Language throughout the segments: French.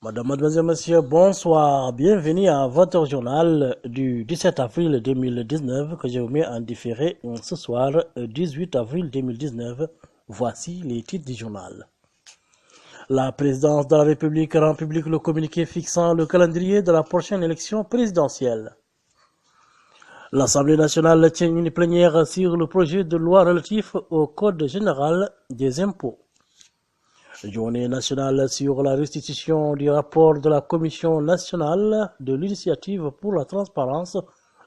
Madame, mademoiselle, monsieur, bonsoir. Bienvenue à votre journal du 17 avril 2019 que je vous mets en différé ce soir, 18 avril 2019. Voici les titres du journal. La présidence de la République rend public le communiqué fixant le calendrier de la prochaine élection présidentielle. L'Assemblée nationale tient une plénière sur le projet de loi relatif au Code général des impôts. Journée nationale sur la restitution du rapport de la Commission nationale de l'initiative pour la transparence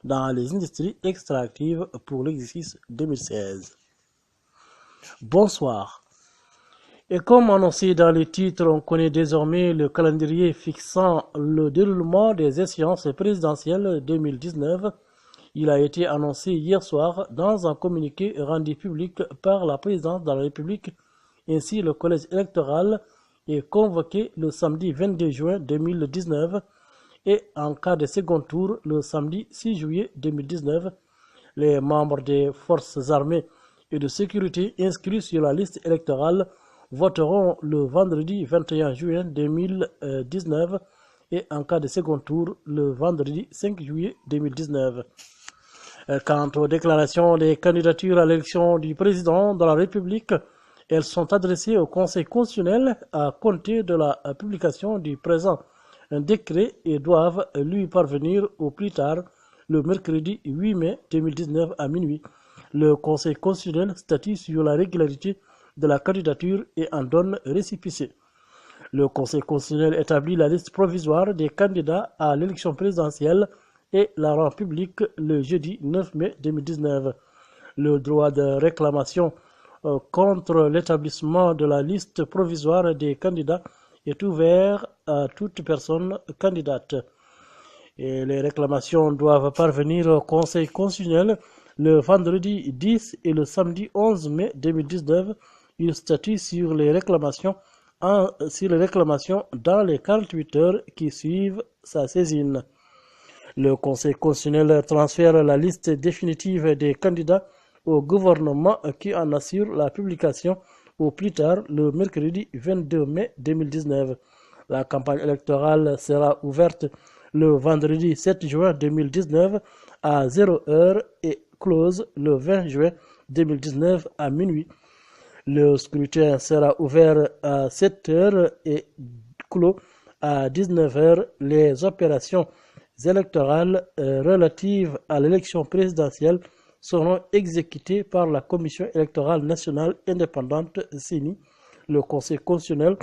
dans les industries extractives pour l'exercice 2016. Bonsoir. Et comme annoncé dans les titres, on connaît désormais le calendrier fixant le déroulement des échéances présidentielles 2019. Il a été annoncé hier soir dans un communiqué rendu public par la présidence de la République. Ainsi, le collège électoral est convoqué le samedi 22 juin 2019 et en cas de second tour le samedi 6 juillet 2019. Les membres des forces armées et de sécurité inscrits sur la liste électorale voteront le vendredi 21 juin 2019 et en cas de second tour le vendredi 5 juillet 2019. Quant aux déclarations des candidatures à l'élection du président de la République, elles sont adressées au Conseil constitutionnel à compter de la publication du présent décret et doivent lui parvenir au plus tard le mercredi 8 mai 2019 à minuit. Le Conseil constitutionnel statue sur la régularité de la candidature et en donne récépissé. Le Conseil constitutionnel établit la liste provisoire des candidats à l'élection présidentielle et la rend publique le jeudi 9 mai 2019. Le droit de réclamation contre l'établissement de la liste provisoire des candidats est ouvert à toute personne candidate. Et les réclamations doivent parvenir au Conseil constitutionnel le vendredi 10 et le samedi 11 mai 2019. Il statue sur les réclamations dans les 48 heures qui suivent sa saisine. Le Conseil constitutionnel transfère la liste définitive des candidats au gouvernement qui en assure la publication au plus tard le mercredi 22 mai 2019. La campagne électorale sera ouverte le vendredi 7 juin 2019 à 0 heure et close le 20 juin 2019 à minuit. Le scrutin sera ouvert à 7 heures et clos à 19 heures. Les opérations électorales relatives à l'élection présidentielle seront exécutées par la Commission électorale nationale indépendante CENI. Le Conseil constitutionnel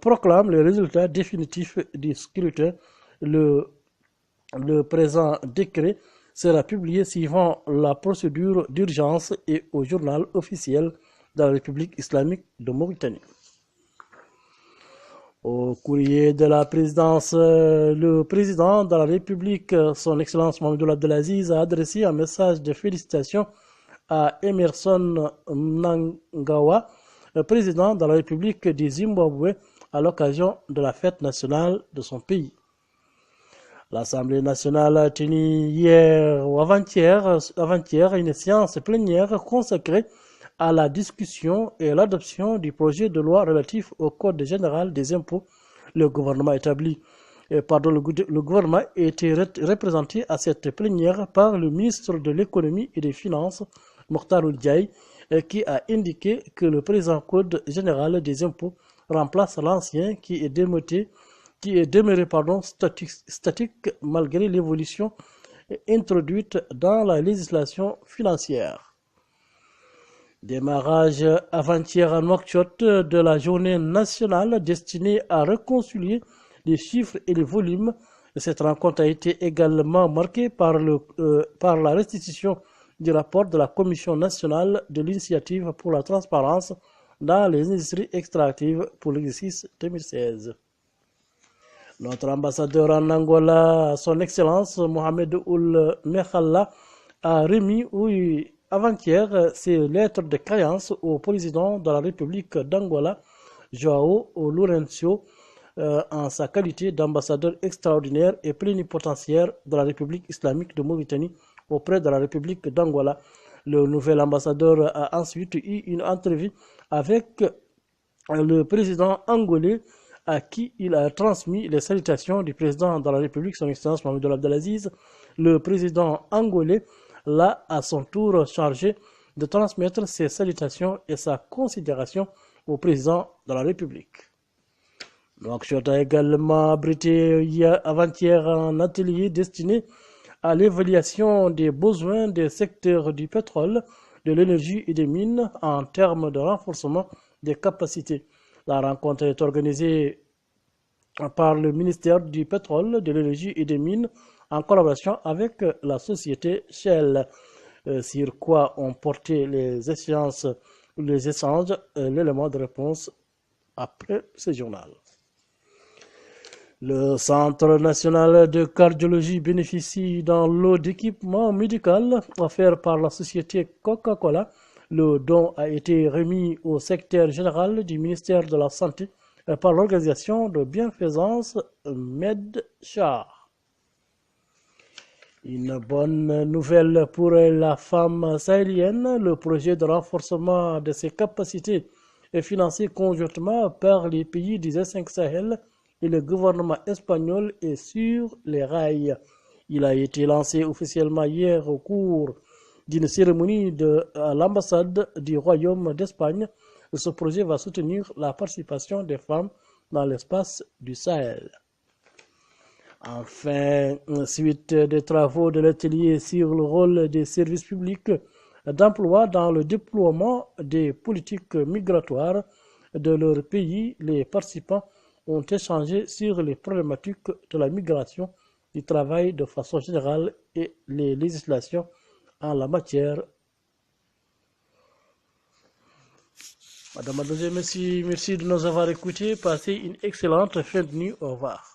proclame les résultats définitifs du scrutin. Le présent décret sera publié suivant la procédure d'urgence et au journal officiel de la République islamique de Mauritanie. Au courrier de la présidence, le président de la République, son Excellence Mamadou Abdelaziz, a adressé un message de félicitations à Emerson Mnangagwa, président de la République du Zimbabwe, à l'occasion de la fête nationale de son pays. L'Assemblée nationale a tenu hier ou avant-hier une séance plénière consacrée à la discussion et l'adoption du projet de loi relatif au Code général des impôts. Le gouvernement le gouvernement a été représenté à cette plénière par le ministre de l'économie et des finances, Mokhtar Ould-Diaye, qui a indiqué que le présent Code général des impôts remplace l'ancien qui est demeuré statique malgré l'évolution introduite dans la législation financière. Démarrage avant-hier à Nouakchott de la journée nationale destinée à réconcilier les chiffres et les volumes. Cette rencontre a été également marquée par la restitution du rapport de la Commission nationale de l'initiative pour la transparence dans les industries extractives pour l'exercice 2016. Notre ambassadeur en Angola, son Excellence Mohamed Ould Mekhala, a remis avant-hier ses lettres de créance au président de la République d'Angola, João Lourenço, en sa qualité d'ambassadeur extraordinaire et plénipotentiaire de la République islamique de Mauritanie auprès de la République d'Angola. Le nouvel ambassadeur a ensuite eu une entrevue avec le président angolais à qui il a transmis les salutations du président de la République, son Excellence Mamadou Abdelaziz. Le président angolais l'a à son tour chargé de transmettre ses salutations et sa considération au président de la République. Nouakchott a également abrité avant-hier un atelier destiné à l'évaluation des besoins des secteurs du pétrole, de l'énergie et des mines en termes de renforcement des capacités. La rencontre est organisée par le ministère du pétrole, de l'énergie et des mines en collaboration avec la société Shell. Sur quoi ont porté les échanges, l'élément de réponse après ce journal. Le Centre national de cardiologie bénéficie d'un lot d'équipements médicaux offerts par la société Coca-Cola. Le don a été remis au secrétaire général du ministère de la Santé par l'organisation de bienfaisance MedChar. Une bonne nouvelle pour la femme sahélienne, le projet de renforcement de ses capacités est financé conjointement par les pays du G5 Sahel et le gouvernement espagnol est sur les rails. Il a été lancé officiellement hier au cours d'une cérémonie à l'ambassade du Royaume d'Espagne. Ce projet va soutenir la participation des femmes dans l'espace du Sahel. Enfin, suite des travaux de l'atelier sur le rôle des services publics d'emploi dans le déploiement des politiques migratoires de leur pays, les participants ont échangé sur les problématiques de la migration, du travail de façon générale et les législations en la matière. Madame, Mademoiselle, merci de nous avoir écoutés. Passez une excellente fin de nuit. Au revoir.